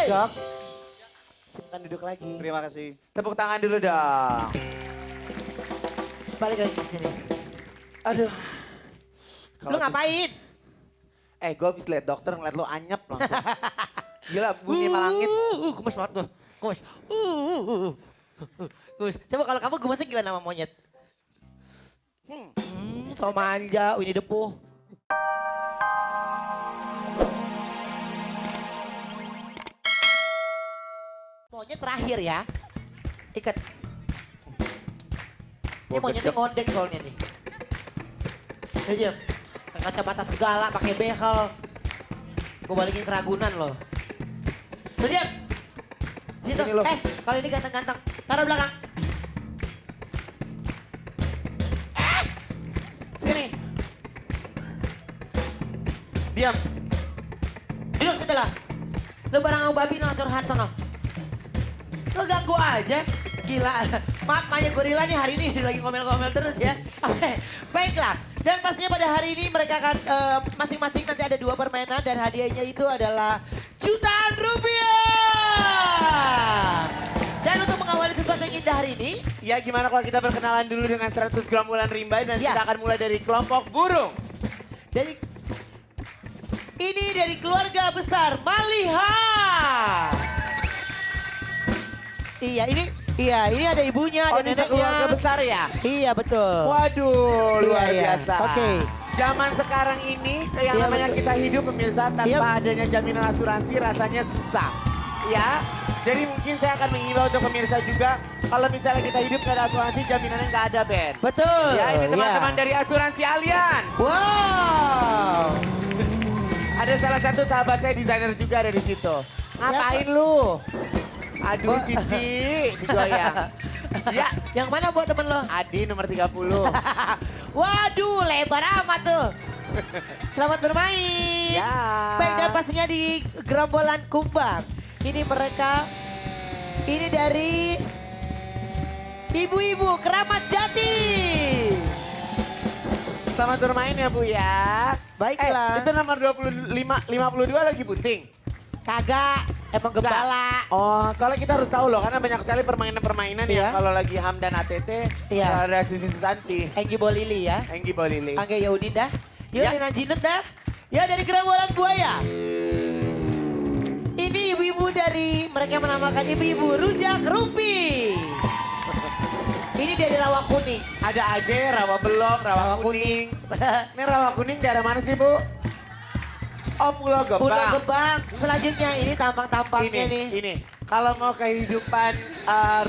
Jok. Silakan duduk lagi. Terima kasih. Tepuk tangan dulu dong. Balik lagi ke sini. Aduh. Lu ngapain? Gue habis liat dokter ngeliat lu anyep langsung. Gila bunyi malangit. Gemes banget gue. Gemes. Gemes. Coba kalau kamu gemesnya gimana sama monyet? So manja, Winnie the Pooh. Monyet terakhir ya. Ikat. Ini monyetnya ngondek soalnya nih. Ayo, kacamata segala, pakai behel. Gue balikin ke Ragunan loh. Tuh diam. Situ. Sini lo. Kali ini ganteng-ganteng. Taruh belakang. Sini. Diam. Duduk situ lah. Lu barang sama babi no, curhat sono. Lu ganggu aja. Gila. Maaf Maya Gorila nih hari ini lagi ngomel-ngomel terus ya. Oke, baiklah. Dan pastinya pada hari ini mereka akan masing-masing nanti ada 2 permainan dan hadiahnya itu adalah jutaan rupiah. Dan untuk mengawali sesuatu yang indah hari ini, Ya gimana kalau kita berkenalan dulu dengan 100 gram bulan rimba dan Ya. kita akan mulai dari kelompok burung. ini dari keluarga besar Maliha. Ini ada ibunya, Oh ada ini neneknya. keluarga besar ya? Iya betul. Waduh luar Iya. biasa. Oke. Zaman sekarang ini yang Iya, namanya betul. kita hidup pemirsa tanpa Iya. adanya jaminan asuransi rasanya susah. Ya, jadi mungkin saya akan mengimbau untuk pemirsa juga kalau misalnya kita hidup nggak ada asuransi jaminannya nggak ada Ben. Betul. Ya ini teman-teman Iya. dari asuransi Allianz. Wow. Ada salah satu sahabat saya desainer juga ada di situ. Ngapain lu? Aduh Oh. Cici, digoyang. Ya, Yang mana buat temen lo? Adi nomor 30. Waduh, lebar amat tuh. Selamat bermain. Ya. Baik, dan pastinya di gerombolan kumbang. Ini dari ibu-ibu Keramat Jati. Selamat bermain ya Bu ya. Baiklah. Itu nomor 52 lagi bunting. Kagak, emang gembala. Oh, soalnya kita harus tahu loh karena banyak sekali permainan-permainan Iya. ya kalau lagi Ham dan ATT. Iya. Ada Sisi Susanti, Enggi Bolili ya. Enggi Bolili. Angga Yaudin dah. Yuk, Ya. Nina Jinet dah. Ya, dari gerombolan buaya. Ini ibu-ibu dari, mereka menamakan ibu-ibu Rujak Rumpi. Ini dari Rawa Kuning. Ada aja rawa belong, rawa kuning. Ini rawa kuning daerah mana sih Bu? Oh Pulau Gebang. Pulau Gebang. Selanjutnya ini tampang-tampangnya nih. Ini. Kalau mau kehidupan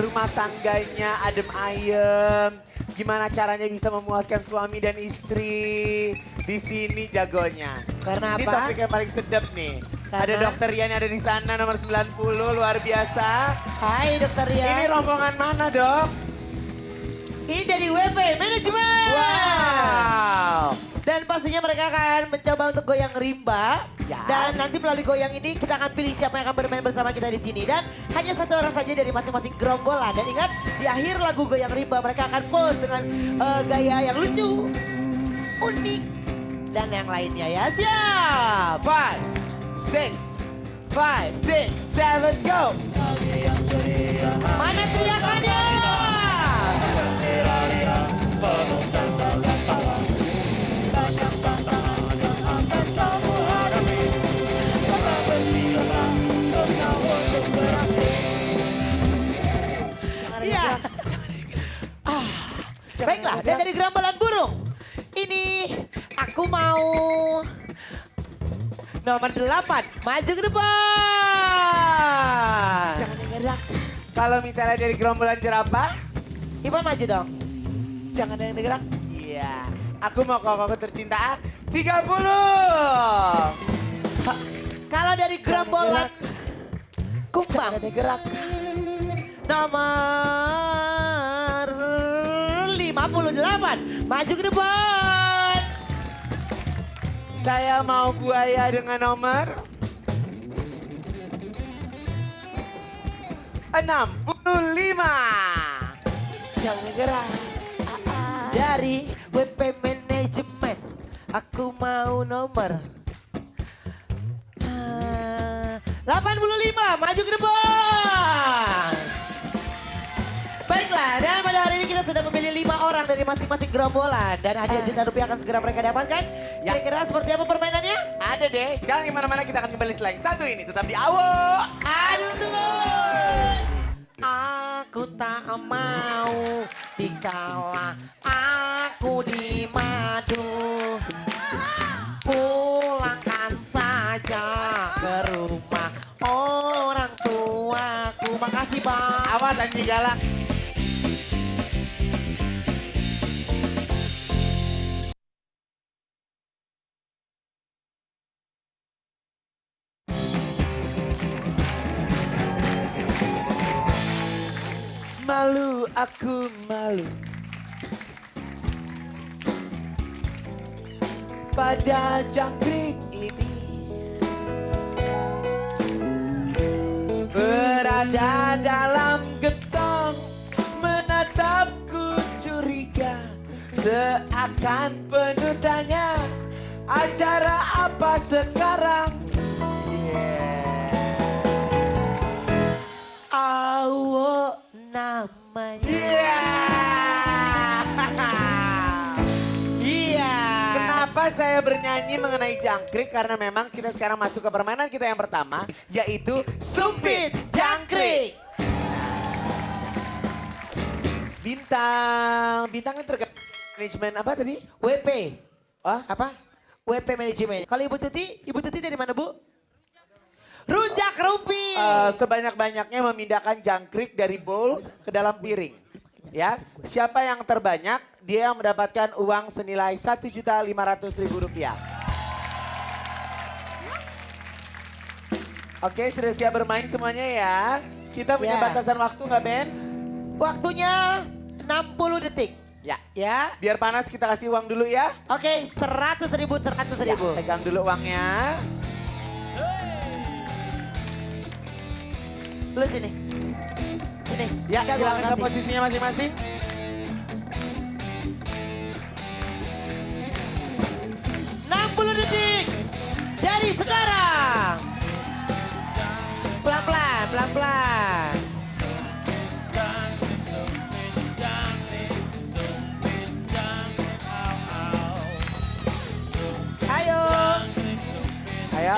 rumah tangganya adem ayem, gimana caranya bisa memuaskan suami dan istri, di sini jagonya. Karena Ini apa? topik yang paling sedap nih. Ada Karena- dokter Rian yang ada di sana nomor 90, luar biasa. Hai Dokter Ini Ria. rombongan mana dok? Ini dari WP Manajemen. Wow. Dan pastinya mereka akan mencoba untuk goyang rimba. Ya. Dan nanti melalui goyang ini kita akan pilih siapa yang akan bermain bersama kita di sini. Dan hanya 1 orang saja dari masing-masing gerombolan. Dan ingat, di akhir lagu goyang rimba mereka akan pose dengan gaya yang lucu, unik, dan yang lainnya ya. Siap! 5, 6, 7, go. Mana teriakannya? Iya. Baiklah, dan dari gerombolan burung. Ini aku mau nomor 8, maju ke depan. Jangan gerak. Kalau misalnya dari gerombolan jerapah, Ivan maju dong. jangan ada yang bergerak. Iya. Aku mau koko tercinta 30. Kalau dari gerombolan kumbang, Jangan ada yang gerak. nomor 58, maju ke depan. Saya mau buaya dengan nomor 65. Jangan gerak. Dari WP Manajemen, aku mau nomor 85, maju ke depan. Baiklah, dan pada hari ini kita sudah memilih 5 orang dari masing-masing gerombolan. Dan hadiah juta rupiah akan segera mereka dapatkan. Ya. Kira-kira seperti apa permainannya? Ada deh, jangan kemana-mana, kita akan kembali selain satu ini. Tetap di Awo. Aduh tunggu. Aku tak mau dikala aku di madu. Pulangkan saja ke rumah orang tuaku. Makasih Bang. Awas Anji galak. Malu, aku malu. Pada jangkrik ini berada dalam getong, menatapku curiga, seakan penuh tanya, acara apa sekarang? Awo namanya. Iya. Iya. Kenapa saya bernyanyi mengenai jangkrik? Karena memang kita sekarang masuk ke permainan kita yang pertama, yaitu Sumpit Jangkrik. Bintangnya terkait manajemen apa tadi? WP. Ah, Apa? WP manajemen. Kalau Ibu Tuti dari mana Bu? Rujak Rupi. sebanyak-banyaknya memindahkan jangkrik dari bowl ke dalam piring. Ya, siapa yang terbanyak dia yang mendapatkan uang senilai Rp1.500.000. Oke, sudah siap bermain semuanya ya. Kita punya Ya. batasan waktu nggak Ben? Waktunya 60 detik. Ya. Ya. Biar panas kita kasih uang dulu ya. Oke, 100.000, 100.000. Ya, pegang dulu uangnya. Lu sini. Sini. Ya, Kan gua silakan ke kasih. posisinya masing-masing. Detik dari sekarang. Pelan-pelan, pelan-pelan. Ayo. Ayo.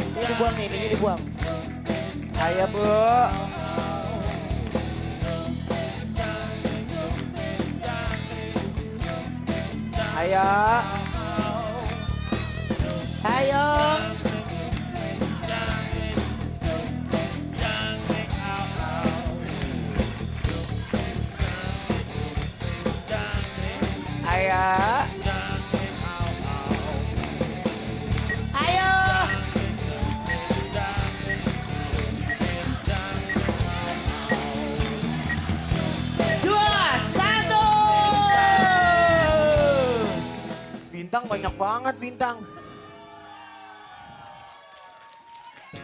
Ini dibuang nih, ini dibuang. Ayo Bu. Ayo. Ayo. Ayo. Ayo. Dua, satu. Bintang banyak banget bintang.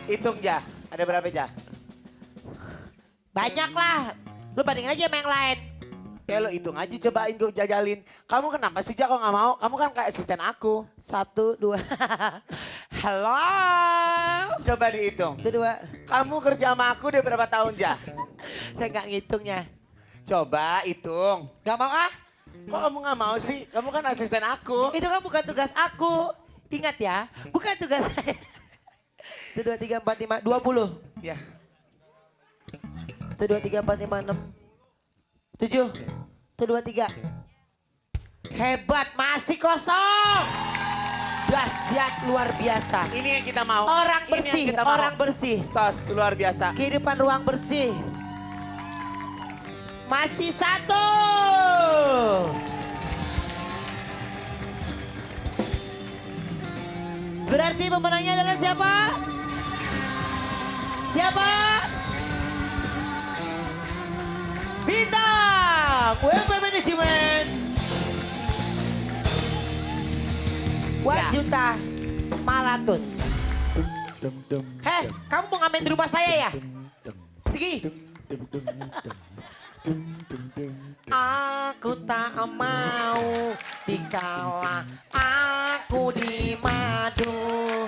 Hitung Ja, ada berapa Ja? Banyak lah. Lu bandingin aja sama yang lain. Ya lo hitung aja, cobain gue jajalin. Kamu kenapa sih Ja kok gak mau? Kamu kan kayak asisten aku. 1, 2. Halo. Coba dihitung. 1, 2. Kamu kerja sama aku udah berapa tahun Ja? Saya nggak ngitungnya. Coba hitung. Gak mau ah? Kok kamu gak mau sih? Kamu kan asisten aku. Itu kan bukan tugas aku. Ingat ya, bukan tugas saya. 1, 2, 3, 4, 5, 20. Ya. 1, 2, 3, 4, 5, 6. 7. 1, 2, 3. Hebat, masih kosong. Dahsyat luar biasa. Ini yang kita mau. Orang Ini yang bersih, kita mau. orang bersih. Tos, luar biasa. Kehidupan ruang bersih. Masih 1. Berarti pemenangnya adalah siapa? Siapa? Bintang WP Manajemen. Ya. 1.500.000. Heh, kamu mau ngamen di rumah saya ya? Pergi. Aku tak mau dikala aku di madu.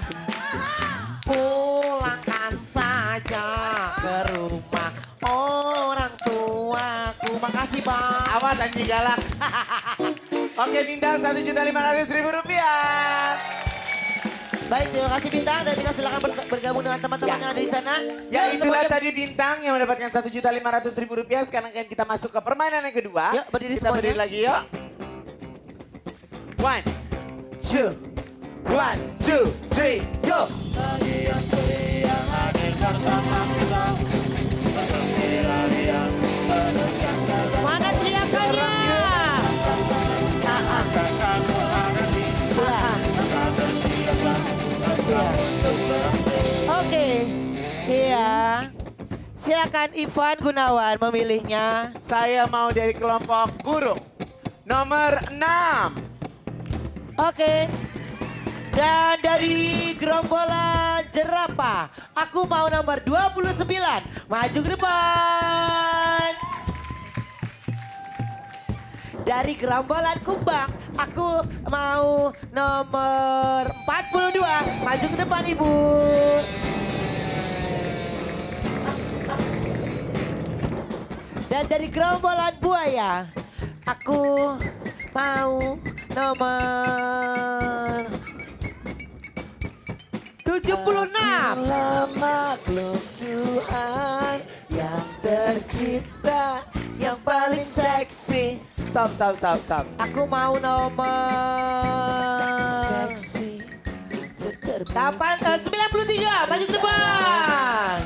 Pulangkan saja ke rumah orang tuaku. Makasih bang. Awas anjing galak. Oke bintang 1.500.000 rupiah. Baik, terima kasih Bintang dan Bintang silakan bergabung dengan teman-teman Ya. yang ada di sana. Ya Dan itulah semuanya- tadi bintang yang mendapatkan 1.500.000 rupiah. Sekarang kan kita masuk ke permainan yang kedua. Yuk, berdiri kita semuanya. berdiri lagi yuk. 1, 2, 1, 2, 3, go. Mana teriakannya? Iya. Oke, iya. Silakan Ivan Gunawan memilihnya. Saya mau dari kelompok burung. Nomor 6. Oke. Dan dari gerombolan jerapah, aku mau nomor 29. Maju ke depan. Dari gerombolan kumbang, aku mau nomor 42. Maju ke depan, Ibu. Dan dari gerombolan buaya, aku mau nomor 76. Makhluk Tuhan yang tercipta yang paling seksi. Stop, stop, stop, stop. Aku mau nomor Seksi itu terbang. 93. Maju ke depan.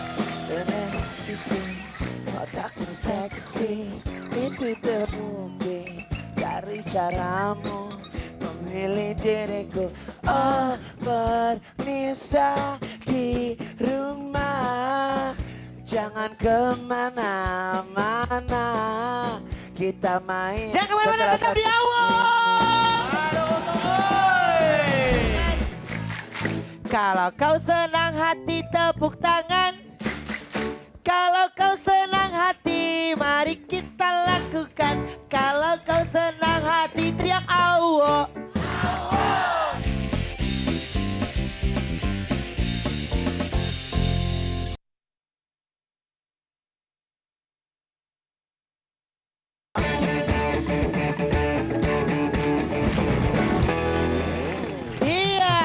Otakmu seksi itu terbukti dari caramu memilih diriku. Oh Bernisa di rumah, jangan kemana-mana, kita main. Jangan kemana-mana, tetap di awal. Kalau kau senang hati tepuk tangan. Kalau kau senang hati mari kita lakukan. Kalau kau senang hati teriak awo. Iya,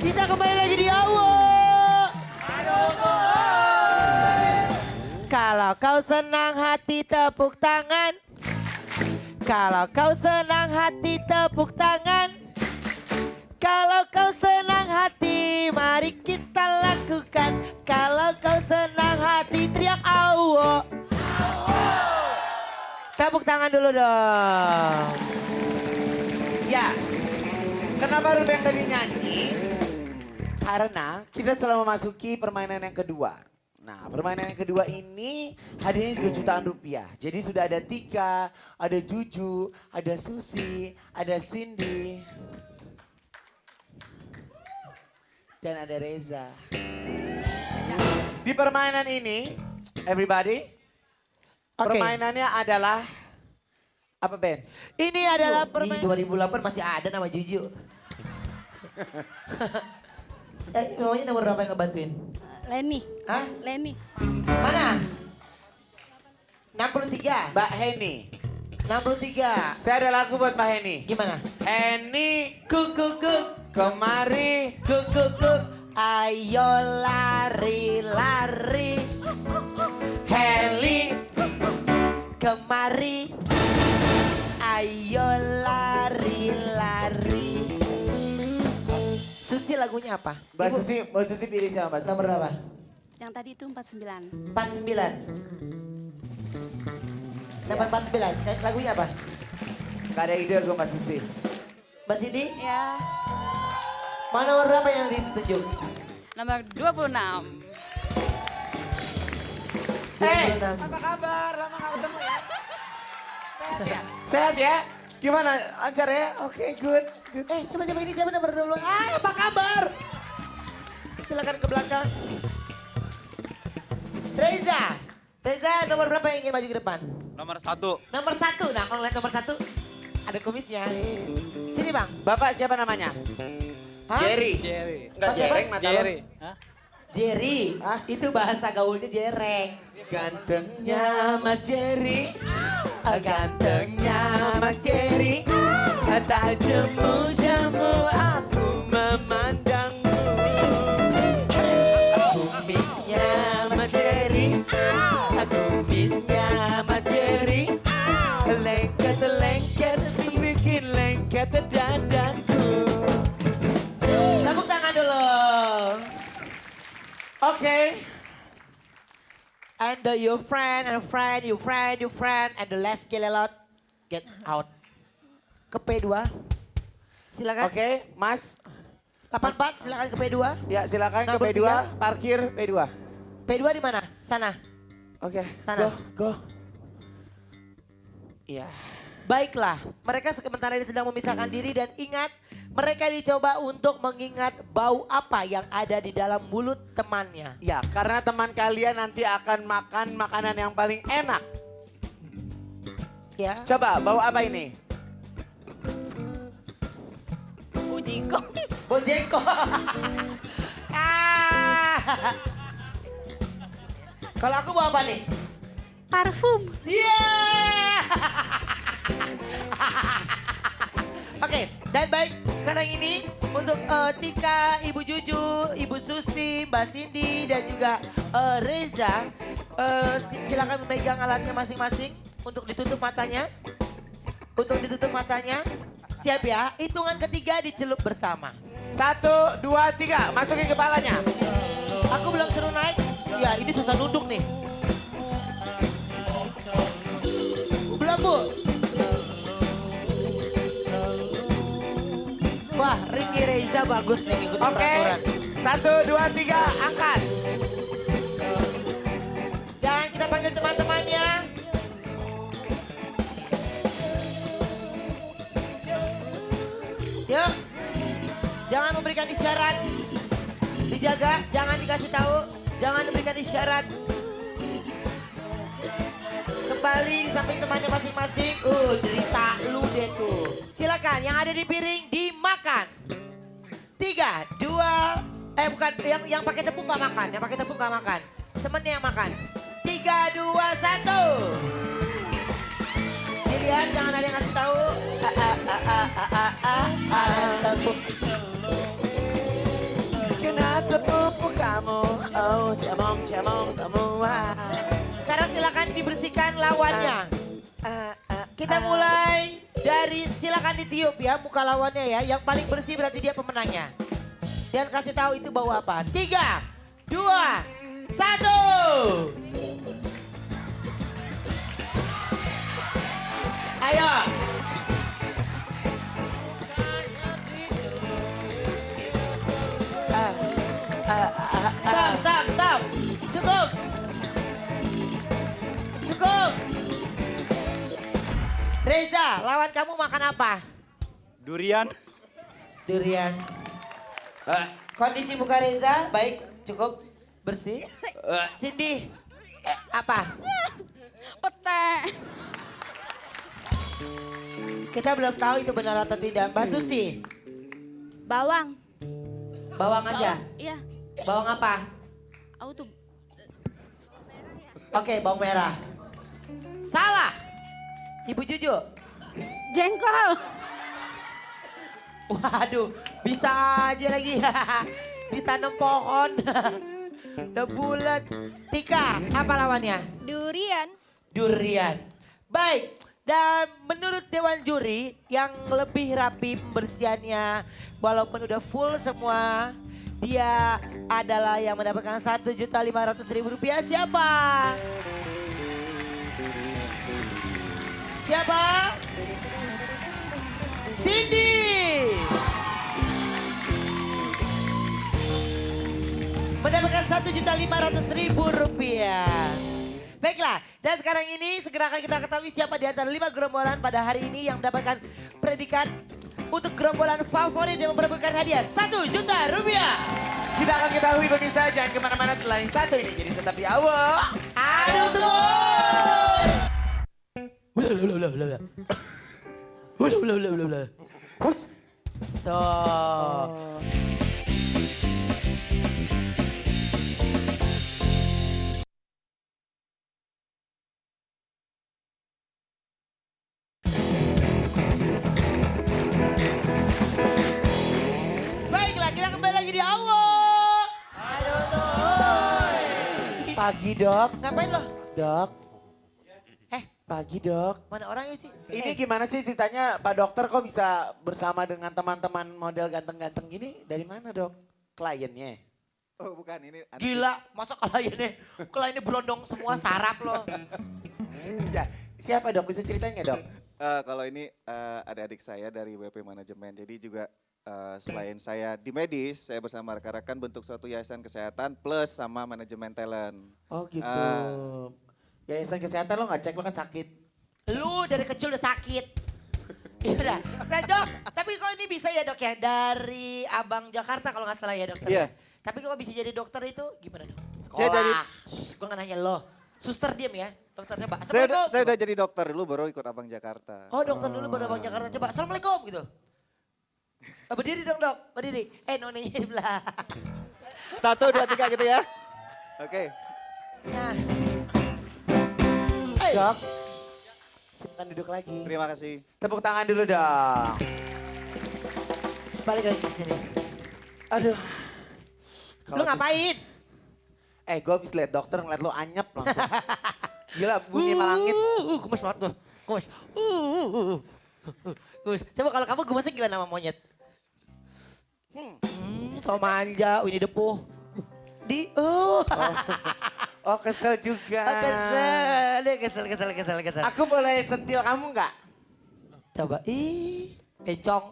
kita kembali lagi di awal. Kalau kau senang hati tepuk tangan. Kalau kau senang hati tepuk tangan. Kalau kau senang hati mari kita lakukan. Kalau kau senang hati teriak awo. Tepuk tangan dulu dong. Ya, kenapa Ruben tadi nyanyi? Karena kita telah memasuki permainan yang kedua. Nah, permainan yang kedua ini hadiahnya juga jutaan rupiah. Jadi sudah ada Tika, ada Juju, ada Susi, ada Cindy, dan ada Reza. Di permainan ini, everybody, Oke. permainannya adalah apa Ben? Ini adalah Di permainan. 2008 masih ada nama Juju. Namanya nomor berapa yang ngebantuin? Leni. Hah? Leni. Mana? 63. Mbak Heni. 63. Saya ada lagu buat Mbak Heni. Gimana? Heni, Kuk. kemari. Kuk. Ayo lari. Heli, Kemari. Ayo lari. Susi lagunya apa? Mbak Ibu, Susi pilih siapa Mbak Susi? nomor berapa? Yang tadi itu 49. 49. Nomor 49. Lagunya apa? Gak ada ide gue Mbak Susi. Mbak Sidi? Ya. Mau nomor berapa yang ditunjuk? Nomor 26. Apa kabar? Lama gak ketemu ya? Sehat ya? Sehat ya? Gimana lancar ya? Oke, good. Coba ini siapa nomor 20? Apa kabar? Silakan ke belakang. Reza, Reza, nomor berapa yang ingin maju ke depan? Nomor 1. Nomor 1. Nah, kalau lihat nomor 1, ada kumisnya. Sini bang. Bapak siapa namanya? Hah? Jerry. Enggak Siapa? jereng mata lo. Jerry. Hah? Itu bahasa gaulnya jereng. Gantengnya Mas Jerry. Gantengnya Mas Jerry. Tak jemu-jemu aku memandangmu. Kumisnya Mas Jerry. Kumisnya Mas Jerry. Lengket-lengket bikin lengket dadaku. Tepuk tangan dulu. Oke. And your friend, and friend, your friend, your friend, and the last kill a lot, get out. Ke P2. Silakan. Oke, Mas. 84, silakan ke P2. Ya, silakan ke Nomor P2, 3. parkir P2. P2 di mana? Sana. Oke, Sana. go. Iya. Baiklah, mereka sementara ini sedang memisahkan diri dan ingat, mereka dicoba untuk mengingat bau apa yang ada di dalam mulut temannya. Ya, karena teman kalian nanti akan makan makanan yang paling enak. Ya. Coba, bau apa ini? Ujiko. Bojeko. Ah. Kalau aku bawa apa nih? Parfum. Yeah! Oke, dan baik sekarang ini untuk Tika, Ibu Juju, Ibu Susi, Mbak Cindy dan juga Reza, silakan memegang alatnya masing-masing untuk ditutup matanya. Untuk ditutup matanya, siap ya? Hitungan ketiga dicelup bersama. 1, 2, 3, masukin kepalanya. Aku belum suruh naik. Ya, ini susah duduk nih. Belum, Bu. Wah, Ricky Reza bagus nih ngikutin Oke, peraturan. 1, 2, 3, angkat. Dan kita panggil teman-temannya. Yuk, jangan memberikan isyarat. Dijaga, jangan dikasih tahu, jangan memberikan isyarat. Kembali di samping temannya masing-masing. Derita lu deh tuh. Silakan, yang ada di piring dimakan. 3, 2, bukan, yang pakai tepung nggak makan, yang pakai tepung nggak makan. Temennya yang makan. 3, 2, 1. Dilihat, jangan ada yang ngasih tahu. Tepung. Kena tepuk kamu, oh cemong semua. Sekarang silakan dibersihkan lawannya. Kita mulai dari silakan ditiup ya muka lawannya ya. Yang paling bersih berarti dia pemenangnya. Dan kasih tahu itu bau apa. 3, 2, 1. Ayo. Stop. Cukup. Reza, lawan kamu makan apa? Durian. Durian. Kondisi muka Reza baik, cukup bersih. Cindy, apa? Pete. Kita belum tahu itu benar atau tidak. Mbak Susi, Bawang. bawang aja. Iya. Bawang apa? Aku tuh Oke, bawang merah. Salah. Ibu Juju. jengkol. Waduh, bisa aja lagi. Ditanam pohon. Udah bulat. Tika, apa lawannya? Durian. Durian. Baik, dan menurut Dewan Juri yang lebih rapi pembersihannya, walaupun udah full semua, dia adalah yang mendapatkan Rp1.500.000. Siapa? Siapa? Cindy. Mendapatkan Rp1.500.000. Baiklah, dan sekarang ini segera akan kita ketahui siapa di antara 5 gerombolan pada hari ini yang mendapatkan predikat untuk gerombolan favorit yang memperebutkan hadiah Rp1 juta. Kita akan ketahui pemirsa, jangan kemana-mana selain satu ini. Jadi tetap di awal. Aduh tuh. Tuh. Baiklah, kita kembali lagi di awal. Pagi dok, Ngapain lo? dok. Eh, Pagi dok. mana orangnya sih? Ini gimana sih ceritanya Pak Dokter kok bisa bersama dengan teman-teman model ganteng-ganteng gini? Dari mana dok? Kliennya? Oh bukan ini. anak Gila, masa kliennya berondong semua sarap lo. Ya, siapa dok? Bisa ceritain nggak dok? Kalau ini adik-adik saya dari WP Manajemen. Jadi juga selain saya di medis, saya bersama rekan-rekan bentuk suatu yayasan kesehatan plus sama manajemen talent. Oh gitu. Ah. Yayasan kesehatan lo nggak cek, lo kan sakit. Lu dari kecil udah sakit. Iya udah. Nah, dok, tapi kok ini bisa ya dok ya? Dari Abang Jakarta kalau nggak salah ya dokter. Iya. Tapi kok bisa jadi dokter itu gimana dok? Saya dari- Gue nggak nanya lo. Suster diem ya, dokter coba. Saya udah jadi dokter dulu baru ikut Abang Jakarta. Oh dokter dulu baru Abang Jakarta coba. Assalamualaikum gitu. Berdiri dong dok, berdiri. Nonenya di belah. 1, 2, 3 gitu ya. Oke. Nah, Dok, silakan duduk lagi. Terima kasih. Tepuk tangan dulu dong. balik lagi ke sini. Aduh. Lu ngapain? Gue habis liat dokter ngeliat lo anyep langsung. Gila bunyi malangit. Gemes banget gue. Gemes. Gemes. Coba kalau kamu gemesnya gimana sama monyet? So manja, Winnie the Pooh. Oh kesel juga. Kesel. Dia kesel. Aku boleh sentil kamu nggak? Coba, bencong.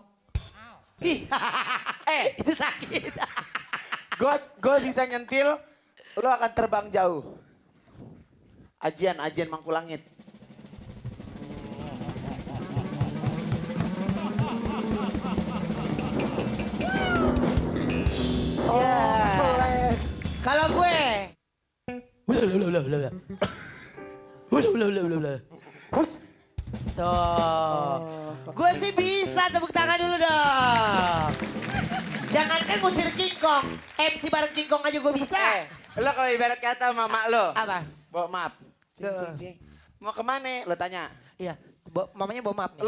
Itu sakit. Gue bisa nyentil, lo akan terbang jauh. Ajian Mangkulangit. Ya. Kalau gue. Tuh. Gue sih bisa, tepuk tangan dulu dong. Jangankan ngusir King Kong, MC bareng King Kong aja gue bisa. Lo kalau ibarat kata mama lo. Apa? Bawa maaf. Cing. Mau kemana? Lo tanya. Iya, mamanya bawa maaf nih.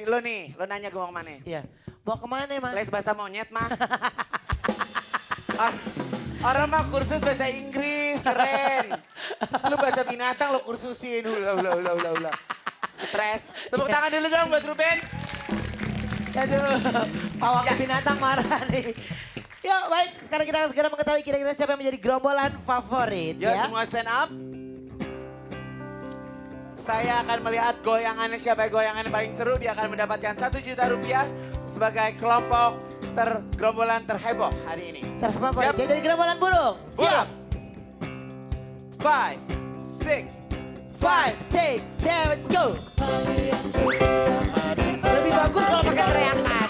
Lo nih, lo nanya gue mau kemana? Iya, mau kemana emang? Les bahasa monyet mah. Orang mah kursus bahasa Inggris, keren. Lu bahasa binatang lo kursusin. Ulah. Stres. Tepuk tangan dulu dong buat Ruben. Aduh, pawang binatang marah nih. Yuk baik, sekarang kita akan segera mengetahui kira-kira siapa yang menjadi gerombolan favorit Yo ya. semua stand up. Saya akan melihat goyangannya siapa goyangan yang paling seru. Dia akan mendapatkan 1 juta rupiah sebagai kelompok gerombolan terheboh hari ini. Terheboh, Siap? dia dari gerombolan burung. Siap. 5, 6. 5, 6, 7, go. Lebih bagus kalau pakai teriakan.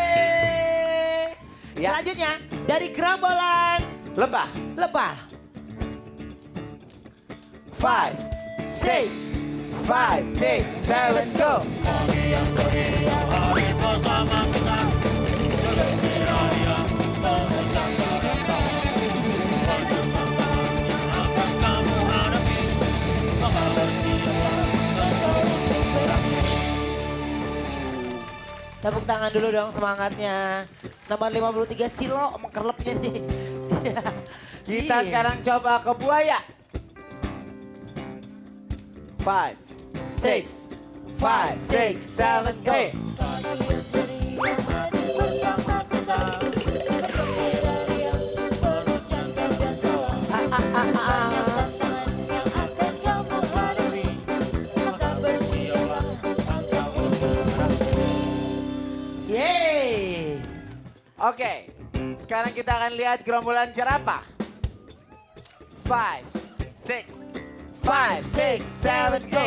Weh. Ya. Selanjutnya dari gerombolan Lebah. lebah. 5, 6, 5, 6, 7, go. Tepuk tangan dulu dong semangatnya. Nomor 53 Silo mengkerlepnya nih. Kita Iya. sekarang coba ke buaya. 5, 6, 5, 6, 7, go. Yeay. Oke, sekarang kita akan lihat gerombolan jerapah. 5, 6, 5, 6, 7, go.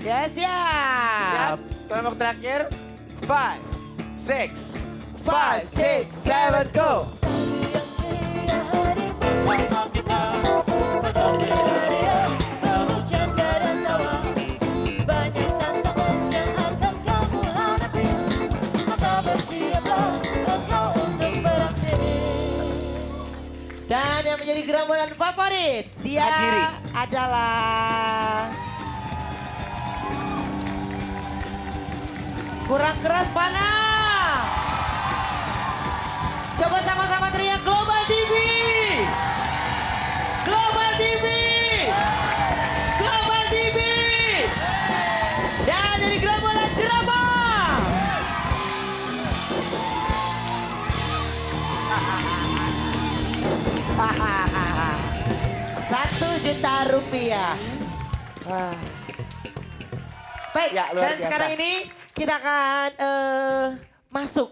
Ya Siap? siap. Kelompok terakhir. 5, 6, 5, 6, 7, go. Yang ceria hadir bersama kita, bergembira ria, penuh canda dan tawa. Banyak tantangan yang akan kamu hadapi, maka bersiaplah engkau untuk beraksi. Dan yang menjadi gerombolan favorit, dia Hadiri. adalah kurang keras mana? Coba sama-sama teriak Global TV. Global TV. Global TV. Dan dari gerombolan Jerabang. Rp1 juta. Baik, Ya, luar dan biasa. sekarang ini kita akan masuk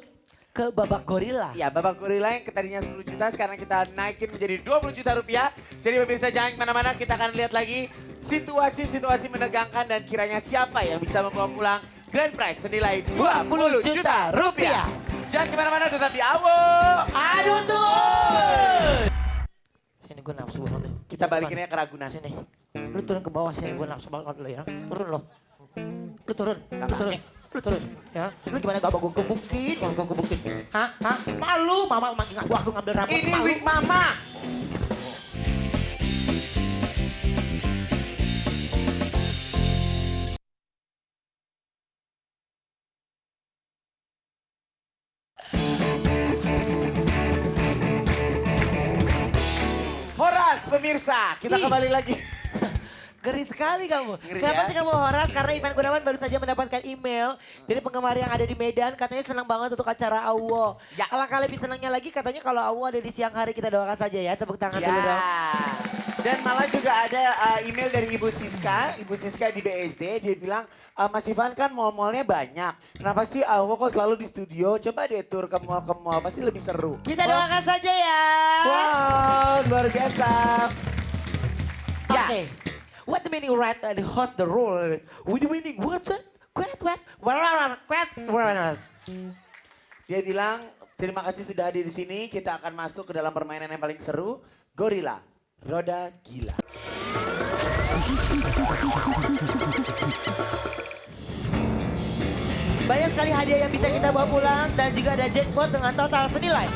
ke babak gorila. Ya, babak gorila yang tadinya 10 juta, sekarang kita naikin menjadi 20 juta rupiah. Jadi pemirsa jangan kemana-mana, kita akan lihat lagi situasi-situasi menegangkan dan kiranya siapa yang bisa membawa pulang grand prize senilai 20 juta rupiah. Jangan kemana-mana, tetap di Awo. Aduh tuh. Sini gue nafsu banget. Kita balikinnya ke Ragunan. Sini. Lu turun ke bawah sini gue nafsu banget lo ya. Turun lo. Lu turun. Lu turun. Lu turun. Ya. Lu gimana gak gue gebukin? Kalau gue gebukin. Hah? Hah? Malu mama makin waktu ngambil rambut. Ini malu. wig mama. Horas pemirsa, kita Ih. kembali lagi. Ngeri sekali kamu. Ngeri Kenapa ya? sih kamu horas? Karena Ivan Gunawan baru saja mendapatkan email dari penggemar yang ada di Medan. Katanya senang banget untuk acara Awo. Ya. Alangkah lebih senangnya lagi katanya kalau Awo ada di siang hari kita doakan saja ya. Tepuk tangan dulu dong. Dan malah juga ada email dari Ibu Siska di BSD. Dia bilang, Mas Ivan kan mall-mallnya banyak. Kenapa sih Awo kok selalu di studio? Coba deh tur ke mall, pasti lebih seru. Kita doakan saja ya. Wow, luar biasa. Ya. Oke. What the meaning right and hot the roll? With the meaning what's it? Quack. Dia bilang, terima kasih sudah hadir di sini. Kita akan masuk ke dalam permainan yang paling seru. Gorila, roda gila. Banyak sekali hadiah yang bisa kita bawa pulang dan juga ada jackpot dengan total senilai.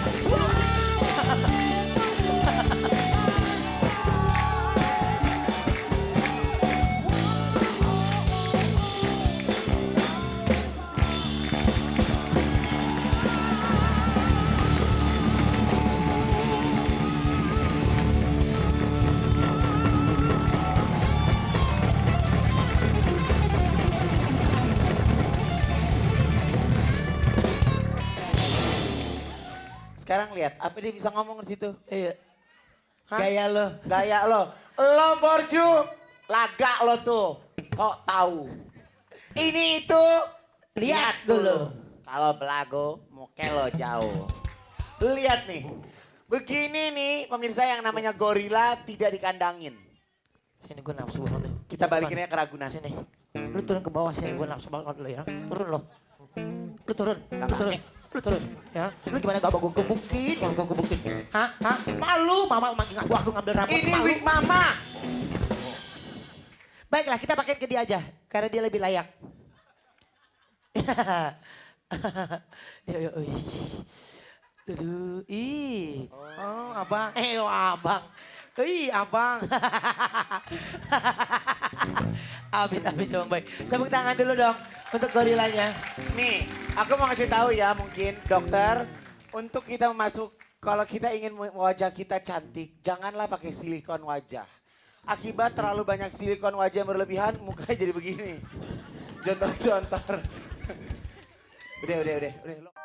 Sekarang lihat, apa dia bisa ngomong di situ? Iya. Hah? Gaya lo. Gaya lo. Lo Borju, lagak lo tuh. Kok tahu. Ini itu, Lihat dulu. Kalau belago, muka lo jauh. Lihat nih. Begini nih, pemirsa yang namanya gorila tidak dikandangin. Sini gue nafsu banget. Kita balikinnya ke Ragunan. Sini. Lu turun ke bawah sini gue nafsu banget lo ya. Turun lo. Lu turun. Lu turun. Lu turun. Ya. Lu gimana gak gue gebukin? Kalau gue gebukin. Hah? Hah? Malu mama makin waktu ngambil rambut. Ini malu. wig mama. Baiklah kita pakai ke dia aja. Karena dia lebih layak. Yuk. Aduh. Ih. Oh abang. Abang. Ih abang. Amit coba baik. Tepuk tangan dulu dong untuk gorilanya. Nih, aku mau kasih tahu ya mungkin dokter. Untuk kita masuk, kalau kita ingin wajah kita cantik, janganlah pakai silikon wajah. Akibat terlalu banyak silikon wajah yang berlebihan, mukanya jadi begini. Jontor-jontor. Udah.